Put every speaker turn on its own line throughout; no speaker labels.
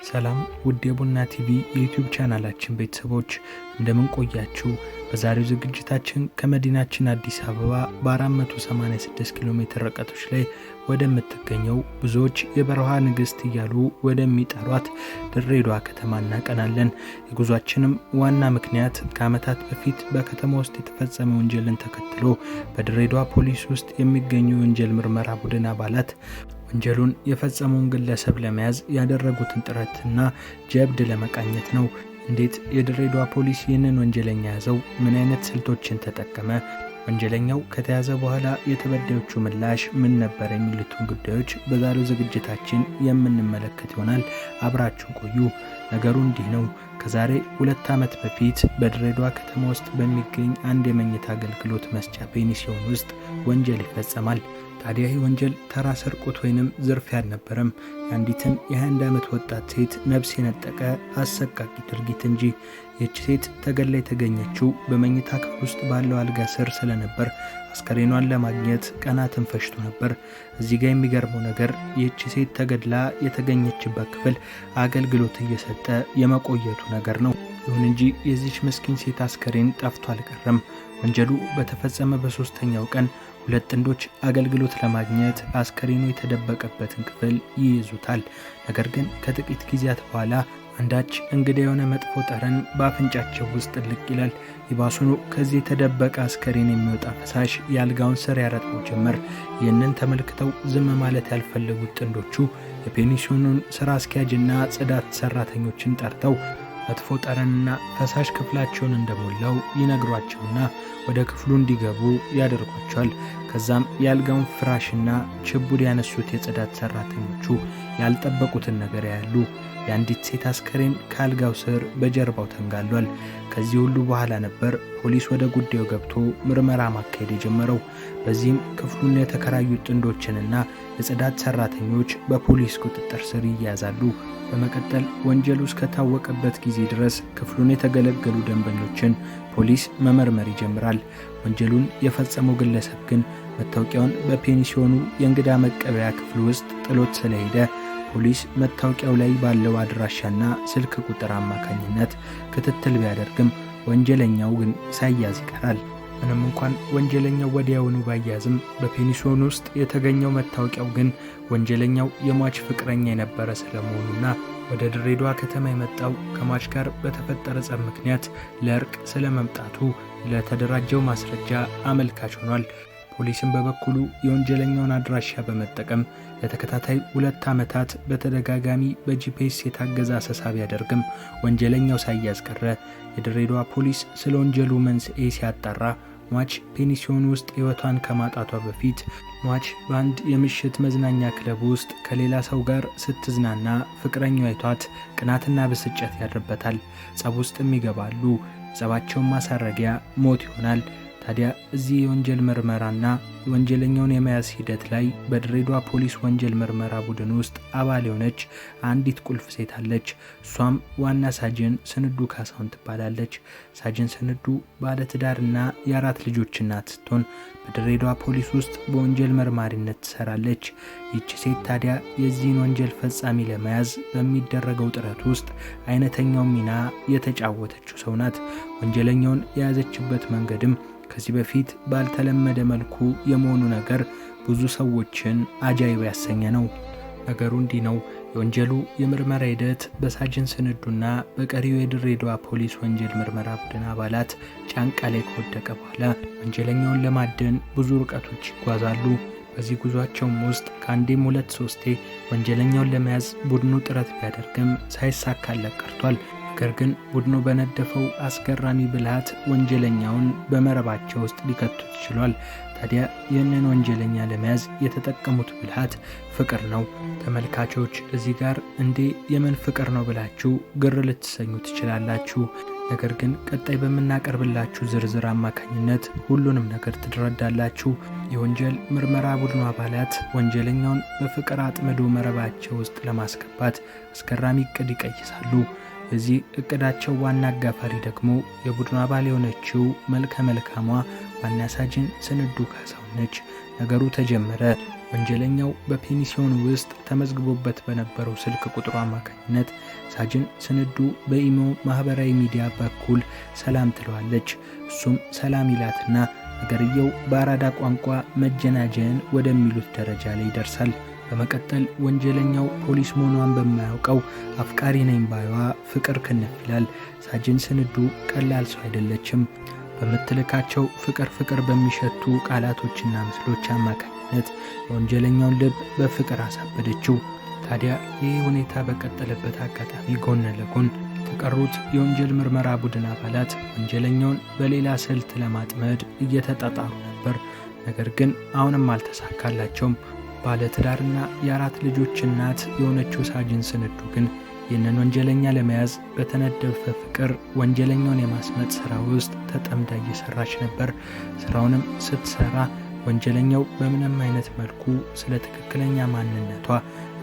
ሰላም ውድ የቡና ቲቪ የዩቲዩብ ቻናላችን ቤተሰቦች እንደምን ቆያችሁ? በዛሬው ዝግጅታችን ከመዲናችን አዲስ አበባ በ486 ኪሎ ሜትር ርቀቶች ላይ ወደምትገኘው ብዙዎች የበረሃ ንግስት እያሉ ወደሚጠሯት ድሬዳዋ ከተማ እናቀናለን። የጉዟችንም ዋና ምክንያት ከዓመታት በፊት በከተማ ውስጥ የተፈጸመ ወንጀልን ተከትሎ በድሬዳዋ ፖሊስ ውስጥ የሚገኙ የወንጀል ምርመራ ቡድን አባላት ወንጀሉን የፈጸመውን ግለሰብ ለመያዝ ያደረጉትን ጥረትና ጀብድ ለመቃኘት ነው። እንዴት የድሬዳዋ ፖሊስ ይህንን ወንጀለኛ ያዘው? ምን አይነት ስልቶችን ተጠቀመ? ወንጀለኛው ከተያዘ በኋላ የተበዳዮቹ ምላሽ ምን ነበር? የሚሉትን ጉዳዮች በዛሬው ዝግጅታችን የምንመለከት ይሆናል። አብራችሁ ቆዩ። ነገሩ እንዲህ ነው። ከዛሬ 2 ዓመት በፊት በድሬዳዋ ከተማ ውስጥ በሚገኝ አንድ የመኝታ አገልግሎት መስጫ ፔንሲዮን ውስጥ ወንጀል ይፈጸማል። ታዲያ ይህ ወንጀል ተራ ስርቆት ወይንም ዝርፊያ አልነበረም። የአንዲትን የ21 ዓመት ወጣት ሴት ነፍስ የነጠቀ አሰቃቂ ድርጊት እንጂ። ይህች ሴት ተገላ የተገኘችው በመኝታ ክፍል ውስጥ ባለው አልጋ ስር ስለነበር አስከሬኗን ለማግኘት ቀናትን ፈጅቶ ነበር። እዚህ ጋር የሚገርመው ነገር ይህች ሴት ተገድላ የተገኘችበት ክፍል አገልግሎት እየሰጠ የመቆየቱ ነገር ነው። ይሁን እንጂ የዚች ምስኪን ሴት አስከሬን ጠፍቶ አልቀረም። ወንጀሉ በተፈጸመ በ3ኛው ቀን 2 ጥንዶች አገልግሎት ለማግኘት አስከሬኑ የተደበቀበትን ክፍል ይይዙታል። ነገር ግን ከጥቂት ጊዜያት በኋላ አንዳች እንግዳ የሆነ መጥፎ ጠረን በአፍንጫቸው ውስጥ ልቅ ይላል። ይባሱኑ ከዚህ የተደበቀ አስከሬን የሚወጣ ፈሳሽ የአልጋውን ስር ያረጥበው ጀመር። ይህንን ተመልክተው ዝም ማለት ያልፈለጉት ጥንዶቹ የፔንሲዮኑን ስራ አስኪያጅና ጽዳት ሰራተኞችን ጠርተው መጥፎ ጠረንና ፈሳሽ ክፍላቸውን እንደሞላው ይነግሯቸውና ወደ ክፍሉ እንዲገቡ ያደርጓቸዋል። ከዛም የአልጋውን ፍራሽና ችቡድ ያነሱት የጽዳት ሰራተኞቹ ያልጠበቁትን ነገር ያያሉ። የአንዲት ሴት አስከሬን ከአልጋው ስር በጀርባው ተንጋሏል። ከዚህ ሁሉ በኋላ ነበር ፖሊስ ወደ ጉዳዩ ገብቶ ምርመራ ማካሄድ የጀመረው። በዚህም ክፍሉን የተከራዩት ጥንዶችንና የጽዳት ሰራተኞች በፖሊስ ቁጥጥር ስር ይያዛሉ። በመቀጠል ወንጀሉ እስከታወቀበት ጊዜ ድረስ ክፍሉን የተገለገሉ ደንበኞችን ፖሊስ መመርመር ይጀምራል። ወንጀሉን የፈጸመው ግለሰብ ግን መታወቂያውን በፔንሲዮኑ የእንግዳ መቀበያ ክፍል ውስጥ ጥሎት ስለሄደ ፖሊስ መታወቂያው ላይ ባለው አድራሻና ስልክ ቁጥር አማካኝነት ክትትል ቢያደርግም ወንጀለኛው ግን ሳይያዝ ይቀራል። ምንም እንኳን ወንጀለኛው ወዲያውኑ ባያዝም በፔንሲዮኑ ውስጥ የተገኘው መታወቂያው ግን ወንጀለኛው የሟች ፍቅረኛ የነበረ ስለመሆኑና ወደ ድሬዳዋ ከተማ የመጣው ከሟች ጋር በተፈጠረ ጸብ ምክንያት ለእርቅ ስለመምጣቱ ለተደራጀው ማስረጃ አመልካች ሆኗል። ፖሊስም በበኩሉ የወንጀለኛውን አድራሻ በመጠቀም ለተከታታይ 2 ዓመታት በተደጋጋሚ በጂፒኤስ የታገዘ አሰሳ ቢያደርግም ወንጀለኛው ሳይያዝ ቀረ። የድሬዳዋ ፖሊስ ስለ ወንጀሉ መንስኤ ሲያጣራ ሟች ፔንሲዮን ውስጥ ሕይወቷን ከማጣቷ በፊት ሟች በአንድ የምሽት መዝናኛ ክለብ ውስጥ ከሌላ ሰው ጋር ስትዝናና ፍቅረኛው አይቷት ቅናትና ብስጭት ያድርበታል። ጸብ ውስጥም ይገባሉ። ጸባቸውን ማሳረጊያ ሞት ይሆናል። ታዲያ እዚህ የወንጀል ምርመራና ወንጀለኛውን የመያዝ ሂደት ላይ በድሬዳዋ ፖሊስ ወንጀል ምርመራ ቡድን ውስጥ አባል የሆነች አንዲት ቁልፍ ሴት አለች። እሷም ዋና ሳጅን ስንዱ ካሳሁን ትባላለች። ሳጅን ስንዱ ባለትዳርና የ4 ልጆች እናት ስትሆን በድሬዳዋ ፖሊስ ውስጥ በወንጀል መርማሪነት ትሰራለች። ይህች ሴት ታዲያ የዚህን ወንጀል ፈጻሚ ለመያዝ በሚደረገው ጥረት ውስጥ አይነተኛው ሚና የተጫወተችው ሰው ናት። ወንጀለኛውን የያዘችበት መንገድም ከዚህ በፊት ባልተለመደ መልኩ የመሆኑ ነገር ብዙ ሰዎችን አጃይብ ያሰኘ ነው። ነገሩ እንዲህ ነው። የወንጀሉ የምርመራ ሂደት በሳጅን ስንዱና በቀሪው የድሬዳዋ ፖሊስ ወንጀል ምርመራ ቡድን አባላት ጫንቃ ላይ ከወደቀ በኋላ ወንጀለኛውን ለማደን ብዙ ርቀቶች ይጓዛሉ። በዚህ ጉዟቸውም ውስጥ ከአንዴም 2-3 ወንጀለኛውን ለመያዝ ቡድኑ ጥረት ቢያደርግም ሳይሳካለት ቀርቷል። ነገር ግን ቡድኑ በነደፈው አስገራሚ ብልሃት ወንጀለኛውን በመረባቸው ውስጥ ሊከቱት ችሏል። ታዲያ ይህንን ወንጀለኛ ለመያዝ የተጠቀሙት ብልሃት ፍቅር ነው። ተመልካቾች እዚህ ጋር እንዴ የምን ፍቅር ነው ብላችሁ ግር ልትሰኙ ትችላላችሁ። ነገር ግን ቀጣይ በምናቀርብላችሁ ዝርዝር አማካኝነት ሁሉንም ነገር ትረዳላችሁ። የወንጀል ምርመራ ቡድኑ አባላት ወንጀለኛውን በፍቅር አጥምዶ መረባቸው ውስጥ ለማስገባት አስገራሚ እቅድ ይቀይሳሉ። የዚህ እቅዳቸው ዋና አጋፋሪ ደግሞ የቡድኑ አባል የሆነችው መልከ መልካሟ ዋና ሳጅን ስንዱ ካሳሁን ነች። ነገሩ ተጀመረ። ወንጀለኛው በፔንሲዮን ውስጥ ተመዝግቦበት በነበረው ስልክ ቁጥሩ አማካኝነት ሳጅን ስንዱ በኢሞ ማህበራዊ ሚዲያ በኩል ሰላም ትለዋለች። እሱም ሰላም ይላትና ነገርየው በአራዳ ቋንቋ መጀናጀን ወደሚሉት ደረጃ ላይ ይደርሳል። በመቀጠል ወንጀለኛው ፖሊስ መሆኗን በማያውቀው አፍቃሪ ነኝ ባይዋ ፍቅር ክንፍ ይላል። ሳጅን ስንዱ ቀላል ሰው አይደለችም። በምትልካቸው ፍቅር በሚሸቱ ቃላቶችና ምስሎች አማካኝነት የወንጀለኛውን ልብ በፍቅር አሳበደችው። ታዲያ ይህ ሁኔታ በቀጠለበት አጋጣሚ ጎን ለጎን የተቀሩት የወንጀል ምርመራ ቡድን አባላት ወንጀለኛውን በሌላ ስልት ለማጥመድ እየተጣጣሩ ነበር። ነገር ግን አሁንም አልተሳካላቸውም። ባለትዳርና የ4 ልጆች እናት የሆነችው ሳጅን ስንዱ ግን ይህንን ወንጀለኛ ለመያዝ በተነደፈ ፍቅር ወንጀለኛውን የማስመጥ ሥራ ውስጥ ተጠምዳ እየሰራች ነበር። ሥራውንም ስትሰራ ወንጀለኛው በምንም አይነት መልኩ ስለ ትክክለኛ ማንነቷ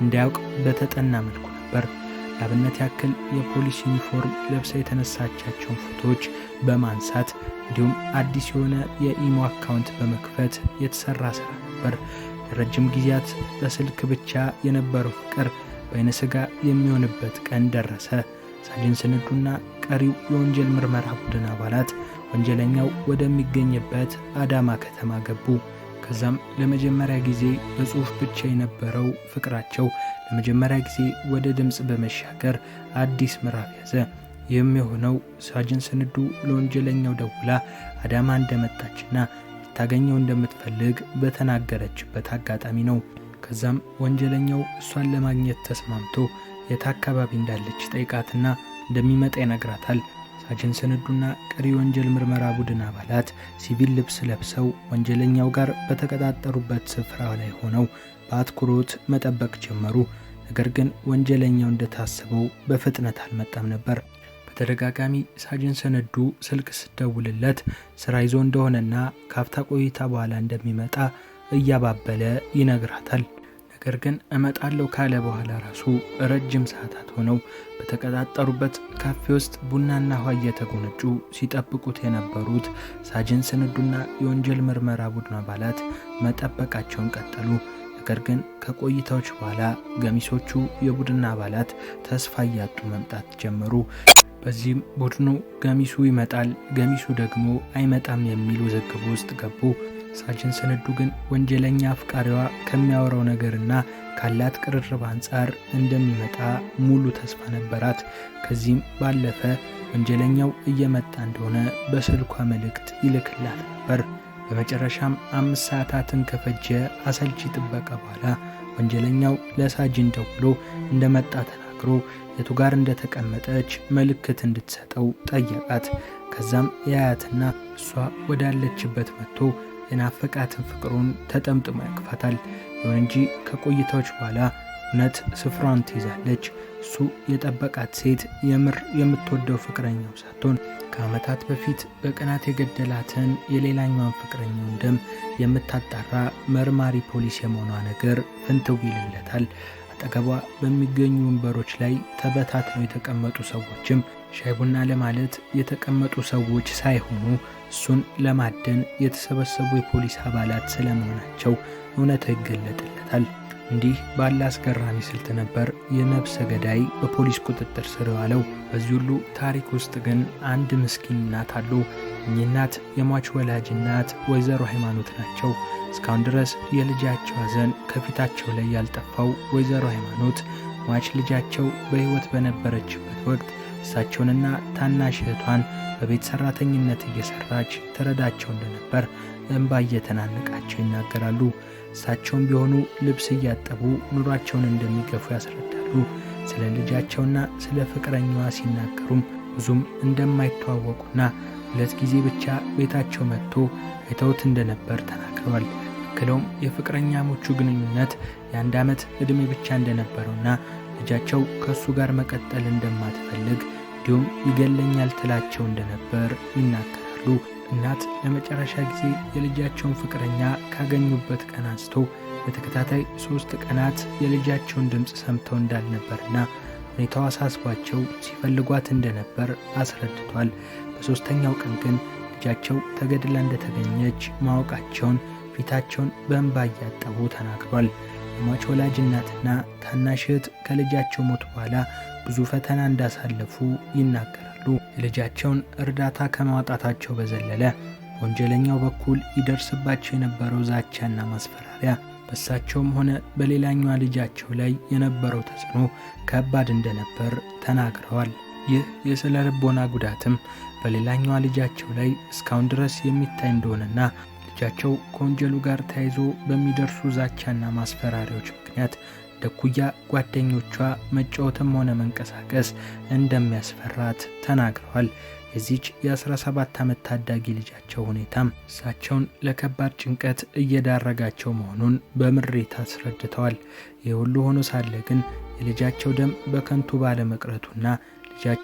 እንዲያውቅ በተጠና መልኩ ነበር። ለአብነት ያክል የፖሊስ ዩኒፎርም ለብሳ የተነሳቻቸውን ፎቶዎች በማንሳት እንዲሁም አዲስ የሆነ የኢሞ አካውንት በመክፈት የተሰራ ሥራ ነበር። ለረጅም ጊዜያት በስልክ ብቻ የነበረው ፍቅር በዓይነ ሥጋ የሚሆንበት ቀን ደረሰ። ሳጅን ስንዱና ቀሪው የወንጀል ምርመራ ቡድን አባላት ወንጀለኛው ወደሚገኝበት አዳማ ከተማ ገቡ። ከዛም ለመጀመሪያ ጊዜ በጽሑፍ ብቻ የነበረው ፍቅራቸው ለመጀመሪያ ጊዜ ወደ ድምፅ በመሻገር አዲስ ምዕራፍ ያዘ። ይህም የሆነው ሳጅን ስንዱ ለወንጀለኛው ደውላ አዳማ እንደመጣችና ልታገኘው እንደምትፈልግ በተናገረችበት አጋጣሚ ነው። ከዛም ወንጀለኛው እሷን ለማግኘት ተስማምቶ የት አካባቢ እንዳለች ጠይቃትና እንደሚመጣ ይነግራታል። ሳጅን ስንዱና ቀሪ ወንጀል ምርመራ ቡድን አባላት ሲቪል ልብስ ለብሰው ወንጀለኛው ጋር በተቀጣጠሩበት ስፍራ ላይ ሆነው በአትኩሮት መጠበቅ ጀመሩ። ነገር ግን ወንጀለኛው እንደታሰበው በፍጥነት አልመጣም ነበር። በተደጋጋሚ ሳጅን ስንዱ ስልክ ስትደውልለት ስራ ይዞ እንደሆነና ካፍታ ቆይታ በኋላ እንደሚመጣ እያባበለ ይነግራታል። ነገር ግን እመጣለሁ ካለ በኋላ ራሱ ረጅም ሰዓታት ሆነው በተቀጣጠሩበት ካፌ ውስጥ ቡናና ውሃ እየተጎነጩ ሲጠብቁት የነበሩት ሳጅን ስንዱና የወንጀል ምርመራ ቡድን አባላት መጠበቃቸውን ቀጠሉ። ነገር ግን ከቆይታዎች በኋላ ገሚሶቹ የቡድን አባላት ተስፋ እያጡ መምጣት ጀመሩ። በዚህም ቡድኑ ገሚሱ ይመጣል፣ ገሚሱ ደግሞ አይመጣም የሚል ውዝግብ ውስጥ ገቡ። ሳጅን ስንዱ ግን ወንጀለኛ አፍቃሪዋ ከሚያወራው ነገርና ካላት ቅርርብ አንጻር እንደሚመጣ ሙሉ ተስፋ ነበራት። ከዚህም ባለፈ ወንጀለኛው እየመጣ እንደሆነ በስልኳ መልእክት ይልክላት ነበር። በመጨረሻም 5 ሰዓታትን ከፈጀ አሰልቺ ጥበቃ በኋላ ወንጀለኛው ለሳጅን ደውሎ እንደመጣ ተናግሮ የቱ ጋር እንደተቀመጠች ምልክት እንድትሰጠው ጠየቃት። ከዛም ያያትና እሷ ወዳለችበት መጥቶ የናፈቃትን ፍቅሩን ተጠምጥሞ ያቅፋታል። ይሁን እንጂ ከቆይታዎች በኋላ እውነት ስፍራውን ትይዛለች። እሱ የጠበቃት ሴት የምር የምትወደው ፍቅረኛው ሳትሆን ከዓመታት በፊት በቅናት የገደላትን የሌላኛዋን ፍቅረኛውን ደም የምታጣራ መርማሪ ፖሊስ የመሆኗ ነገር ፍንትው ይልለታል። አጠገቧ በሚገኙ ወንበሮች ላይ ተበታትነው የተቀመጡ ሰዎችም ሻይ ቡና ለማለት የተቀመጡ ሰዎች ሳይሆኑ እሱን ለማደን የተሰበሰቡ የፖሊስ አባላት ስለመሆናቸው እውነታው ይገለጥለታል። እንዲህ ባለ አስገራሚ ስልት ነበር የነፍሰ ገዳይ በፖሊስ ቁጥጥር ስር ዋለው። በዚህ ሁሉ ታሪክ ውስጥ ግን አንድ ምስኪን እናት አሉ። እኚህ እናት የሟች ወላጅ እናት ወይዘሮ ሃይማኖት ናቸው። እስካሁን ድረስ የልጃቸው ሐዘን ከፊታቸው ላይ ያልጠፋው ወይዘሮ ሃይማኖት ሟች ልጃቸው በሕይወት በነበረችበት ወቅት እሳቸውንና ታናሽ እህቷን በቤት ሰራተኝነት እየሰራች ትረዳቸው እንደነበር እንባ እየተናነቃቸው ይናገራሉ። እሳቸውም ቢሆኑ ልብስ እያጠቡ ኑሯቸውን እንደሚገፉ ያስረዳሉ። ስለ ልጃቸውና ስለ ፍቅረኛዋ ሲናገሩም ብዙም እንደማይተዋወቁና 2 ጊዜ ብቻ ቤታቸው መጥቶ አይተውት እንደነበር ተናግረዋል። አክለውም የፍቅረኛሞቹ ግንኙነት የ1 ዓመት ዕድሜ ብቻ እንደነበረውና ልጃቸው ከእሱ ጋር መቀጠል እንደማትፈልግ እንዲሁም ይገለኛል ትላቸው እንደነበር ይናገራሉ። እናት ለመጨረሻ ጊዜ የልጃቸውን ፍቅረኛ ካገኙበት ቀን አንስቶ በተከታታይ 3 ቀናት የልጃቸውን ድምፅ ሰምተው እንዳልነበርና ሁኔታው አሳስቧቸው ሲፈልጓት እንደነበር አስረድቷል። በሦስተኛው ቀን ግን ልጃቸው ተገድላ እንደተገኘች ማወቃቸውን ፊታቸውን በእንባ እያጠቡ ተናግሯል። የሟች ወላጅ እናትና ታናሽ እህት ከልጃቸው ሞት በኋላ ብዙ ፈተና እንዳሳለፉ ይናገራሉ። የልጃቸውን እርዳታ ከማውጣታቸው በዘለለ በወንጀለኛው በኩል ይደርስባቸው የነበረው ዛቻና ማስፈራሪያ በእሳቸውም ሆነ በሌላኛዋ ልጃቸው ላይ የነበረው ተጽዕኖ ከባድ እንደነበር ተናግረዋል። ይህ የስነ ልቦና ጉዳትም በሌላኛዋ ልጃቸው ላይ እስካሁን ድረስ የሚታይ እንደሆነና ልጃቸው ከወንጀሉ ጋር ተያይዞ በሚደርሱ ዛቻና ማስፈራሪያዎች ምክንያት ደኩያ ጓደኞቿ መጫወትም ሆነ መንቀሳቀስ እንደሚያስፈራት ተናግረዋል። የዚች የ17 ዓመት ታዳጊ ልጃቸው ሁኔታም እሳቸውን ለከባድ ጭንቀት እየዳረጋቸው መሆኑን በምሬት አስረድተዋል። ይህ ሁሉ ሆኖ ሳለ ግን የልጃቸው ደም በከንቱ ባለመቅረቱና ልጃቸው